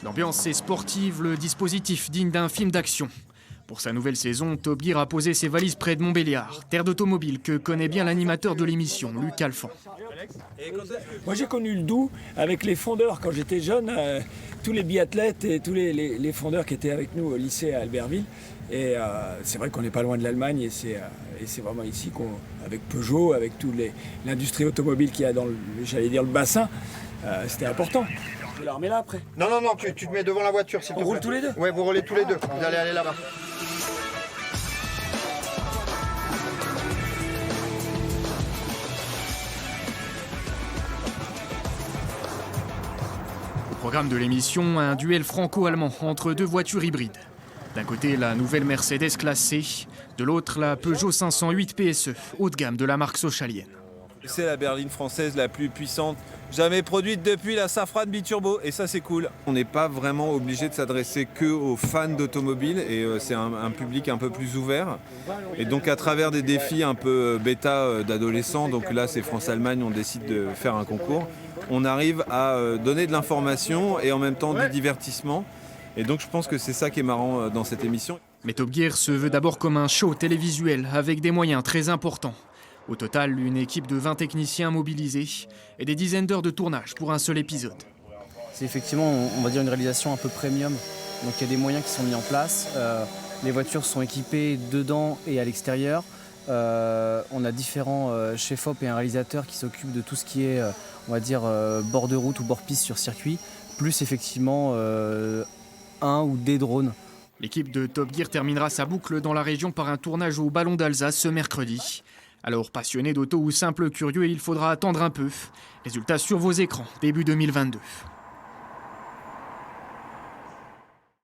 L'ambiance est sportive, le dispositif digne d'un film d'action. Pour sa nouvelle saison, Top Gear a posé ses valises près de Montbéliard, terre d'automobile que connaît bien l'animateur de l'émission, Luc Alphand. Moi j'ai connu le Doubs avec les fondeurs quand j'étais jeune, tous les biathlètes et tous les fondeurs qui étaient avec nous au lycée à Albertville. Et c'est vrai qu'on n'est pas loin de l'Allemagne et c'est vraiment ici avec Peugeot, avec toute l'industrie automobile qu'il y a dans le bassin, c'était important. Je la remets là après. Non, tu te mets devant la voiture s'il te plaît. On roule tous les deux? Ouais, vous roulez tous les deux. Vous allez aller là-bas. Au programme de l'émission, un duel franco-allemand entre deux voitures hybrides. D'un côté, la nouvelle Mercedes classe C, de l'autre, la Peugeot 508 PSE, haut de gamme de la marque sochalienne. C'est la berline française la plus puissante jamais produite depuis la Safran biturbo et ça c'est cool. On n'est pas vraiment obligé de s'adresser que aux fans d'automobile et c'est un public un peu plus ouvert. Et donc à travers des défis un peu bêta d'adolescents, donc là c'est France-Allemagne, on décide de faire un concours, on arrive à donner de l'information et en même temps du divertissement. Et donc je pense que c'est ça qui est marrant dans cette émission. Mais Top Gear se veut d'abord comme un show télévisuel avec des moyens très importants. Au total, une équipe de 20 techniciens mobilisés et des dizaines d'heures de tournage pour un seul épisode. C'est effectivement, on va dire, une réalisation un peu premium. Donc il y a des moyens qui sont mis en place. Les voitures sont équipées dedans et à l'extérieur. On a différents chefs-op et un réalisateur qui s'occupent de tout ce qui est, on va dire, bord de route ou bord piste sur circuit, plus effectivement un ou des drones. L'équipe de Top Gear terminera sa boucle dans la région par un tournage au Ballon d'Alsace ce mercredi. Alors, passionné d'auto ou simple curieux, il faudra attendre un peu. Résultat sur vos écrans, début 2022.